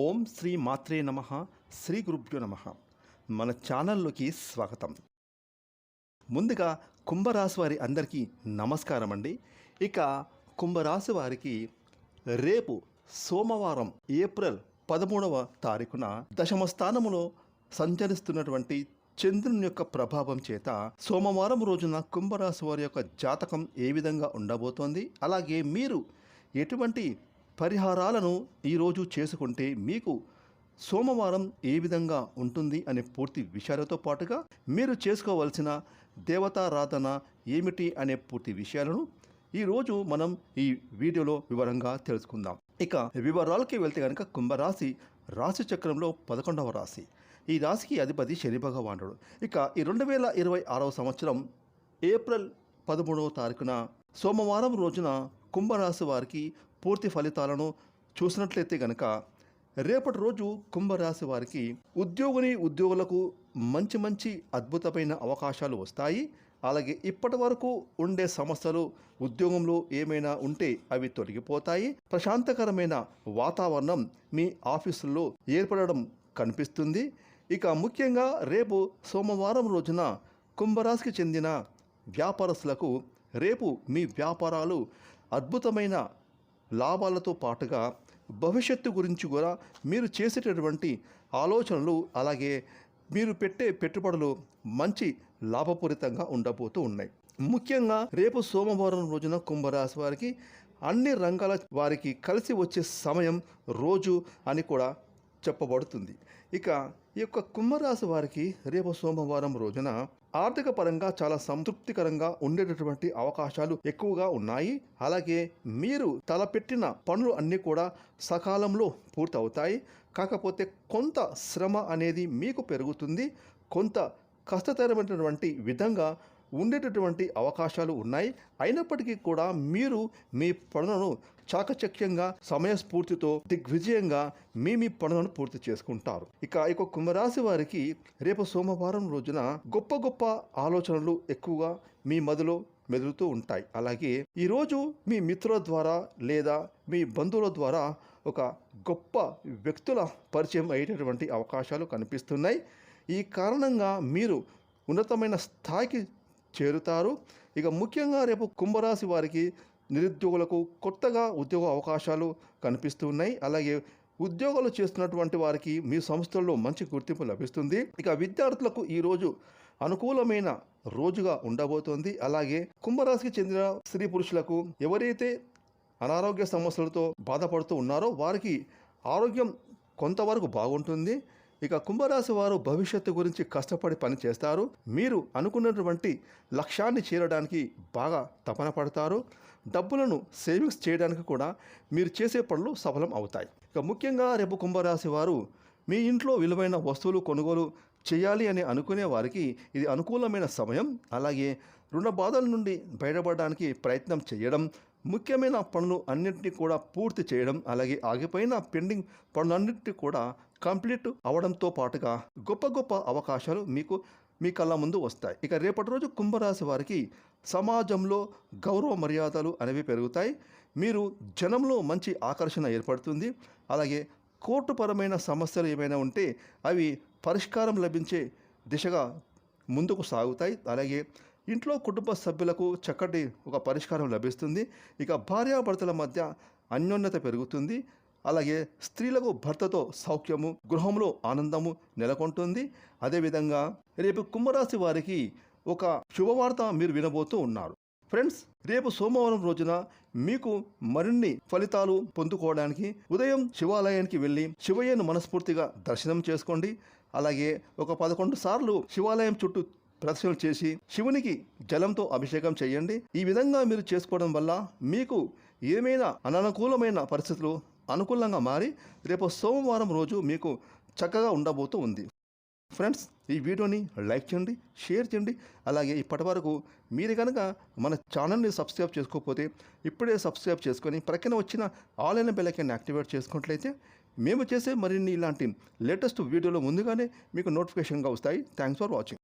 ఓం శ్రీ మాత్రే నమః. శ్రీ గురుభ్యో నమః. మన ఛానల్లోకి స్వాగతం. ముందుగా కుంభరాశి వారి అందరికీ నమస్కారం అండి. ఇక కుంభరాశి వారికి రేపు సోమవారం ఏప్రిల్ 13వ తారీఖున దశమ స్థానములో సంచరిస్తున్నటువంటి చంద్రుని యొక్క ప్రభావం చేత సోమవారం రోజున కుంభరాశి వారి యొక్క జాతకం ఏ విధంగా ఉండబోతోంది, అలాగే మీరు ఎటువంటి పరిహారాలను ఈరోజు చేసుకుంటే మీకు సోమవారం ఏ విధంగా ఉంటుంది అనే పూర్తి విషయాలతో పాటుగా మీరు చేసుకోవాల్సిన దేవతారాధన ఏమిటి అనే పూర్తి విషయాలను ఈరోజు మనం ఈ వీడియోలో వివరంగా తెలుసుకుందాం. ఇక వివరాలకి వెళ్తే కనుక కుంభరాశి రాశి చక్రంలో 11వ రాశి. ఈ రాశికి అధిపతి శని భగవానుడు. ఇక ఈ 2026వ సంవత్సరం ఏప్రిల్ 13వ తారీఖున సోమవారం రోజున కుంభరాశి వారికి పూర్తి ఫలితాలను చూసినట్లయితే కనుక రేపటి రోజు కుంభరాశి వారికి ఉద్యోగులకు మంచి అద్భుతమైన అవకాశాలు వస్తాయి. అలాగే ఇప్పటి వరకు ఉండే సమస్యలు ఉద్యోగంలో ఏమైనా ఉంటే అవి తొలగిపోతాయి. ప్రశాంతకరమైన వాతావరణం మీ ఆఫీసుల్లో ఏర్పడడం కనిపిస్తుంది. ఇక ముఖ్యంగా రేపు సోమవారం రోజున కుంభరాశికి చెందిన వ్యాపారస్తులకు రేపు మీ వ్యాపారాలు అద్భుతమైన లాభాలతో పాటుగా భవిష్యత్తు గురించి కూడా మీరు చేసేటటువంటి ఆలోచనలు, అలాగే మీరు పెట్టే పెట్టుబడులు మంచి లాభపూరితంగా ఉండబోతూ ఉన్నాయి. ముఖ్యంగా రేపు సోమవారం రోజున కుంభరాశి వారికి అన్ని రంగాల వారికి కలిసి వచ్చే సమయం రోజు అని కూడా చెప్పబడుతుంది. ఇక ఈ యొక్క కుంభరాశి వారికి రేపు సోమవారం రోజున ఆర్థిక పరంగా చాలా సంతృప్తికరంగా ఉండేటటువంటి అవకాశాలు ఎక్కువగా ఉన్నాయి. అలాగే మీరు తలపెట్టిన పనులు అన్నీ కూడా సకాలంలో పూర్తవుతాయి. కాకపోతే కొంత శ్రమ అనేది మీకు పెరుగుతుంది. కొంత కష్టతరమైనటువంటి విధంగా ఉండేటటువంటి అవకాశాలు ఉన్నాయి. అయినప్పటికీ కూడా మీరు మీ పనులను చాకచక్యంగా సమయస్ఫూర్తితో దిగ్విజయంగా మీ పనులను పూర్తి చేసుకుంటారు. ఇక కుంభరాశి వారికి రేపు సోమవారం రోజున గొప్ప ఆలోచనలు ఎక్కువగా మీ మదిలో మెదులుతూ ఉంటాయి. అలాగే ఈరోజు మీ మిత్రుల ద్వారా లేదా మీ బంధువుల ద్వారా ఒక గొప్ప వ్యక్తుల పరిచయం అయ్యేటటువంటి అవకాశాలు కనిపిస్తున్నాయి. ఈ కారణంగా మీరు ఉన్నతమైన స్థాయికి చేరుతారు. ఇక ముఖ్యంగా రేపు కుంభరాశి వారికి నిరుద్యోగులకు కొత్తగా ఉద్యోగ అవకాశాలు కనిపిస్తున్నాయి. అలాగే ఉద్యోగాలు చేస్తున్నటువంటి వారికి మీ సంస్థల్లో మంచి గుర్తింపు లభిస్తుంది. ఇక విద్యార్థులకు ఈరోజు అనుకూలమైన రోజుగా ఉండబోతోంది. అలాగే కుంభరాశికి చెందిన స్త్రీ పురుషులకు ఎవరైతే అనారోగ్య సమస్యలతో బాధపడుతూ ఉన్నారో వారికి ఆరోగ్యం కొంతవరకు బాగుంటుంది. ఇక కుంభరాశి వారు భవిష్యత్తు గురించి కష్టపడి పని చేస్తారు. మీరు అనుకున్నటువంటి లక్ష్యాన్ని చేరడానికి బాగా తపన పడతారు. డబ్బులను సేవింగ్స్ చేయడానికి కూడా మీరు చేసే పనులు సఫలం అవుతాయి. ఇక ముఖ్యంగా రేపు కుంభరాశి వారు మీ ఇంట్లో విలువైన వస్తువులు కొనుగోలు చేయాలి అని అనుకునే వారికి ఇది అనుకూలమైన సమయం. అలాగే రుణ బాధల నుండి బయటపడడానికి ప్రయత్నం చేయడం, ముఖ్యమైన పనులు అన్నింటినీ కూడా పూర్తి చేయడం, అలాగే ఆగిపోయిన పెండింగ్ పనులన్నింటినీ కూడా కంప్లీట్ అవడంతో పాటుగా గొప్ప అవకాశాలు మీ కళ్ళ ముందు వస్తాయి. ఇక రేపటి రోజు కుంభరాశి వారికి సమాజంలో గౌరవ మర్యాదలు అనేవి పెరుగుతాయి. మీరు జనంలో మంచి ఆకర్షణ ఏర్పడుతుంది. అలాగే కోర్టుపరమైన సమస్యలు ఏమైనా ఉంటే అవి పరిష్కారం లభించే దిశగా ముందుకు సాగుతాయి. అలాగే ఇంట్లో కుటుంబ సభ్యులకు చక్కటి ఒక పరిష్కారం లభిస్తుంది. ఇక భార్యాభర్తల మధ్య అన్యోన్యత పెరుగుతుంది. అలాగే స్త్రీలకు భర్తతో సౌఖ్యము, గృహంలో ఆనందము నెలకొంటుంది. అదేవిధంగా రేపు కుంభరాశి వారికి ఒక శుభవార్త మీరు వినబోతూ ఉన్నారు. ఫ్రెండ్స్, రేపు సోమవారం రోజున మీకు మరిన్ని ఫలితాలు పొందుకోవడానికి ఉదయం శివాలయానికి వెళ్ళి శివయ్యను మనస్ఫూర్తిగా దర్శనం చేసుకోండి. అలాగే ఒక 11 సార్లు శివాలయం చుట్టూ ప్రదక్షిణలు చేసి శివునికి జలంతో అభిషేకం చేయండి. ఈ విధంగా మీరు చేసుకోవడం వల్ల మీకు ఏమైనా అననుకూలమైన పరిస్థితులు అనుకూలంగా మారి రేపు సోమవారం రోజు మీకు చక్కగా ఉండబోతూ ఉంది. ఫ్రెండ్స్, ఈ వీడియోని లైక్ చేయండి, షేర్ చేయండి. అలాగే ఇప్పటి వరకు మీరు కనుక మన ఛానల్ని సబ్స్క్రైబ్ చేసుకోకపోతే ఇప్పుడే సబ్స్క్రైబ్ చేసుకొని ప్రక్కన వచ్చిన ఆల్ అయిన బెల్ ఐకాన్ యాక్టివేట్ చేసుకున్నట్లయితే మేము చేసే మరిన్ని ఇలాంటి లేటెస్ట్ వీడియోలు ముందుగానే మీకు నోటిఫికేషన్గా వస్తాయి. Thanks for watching.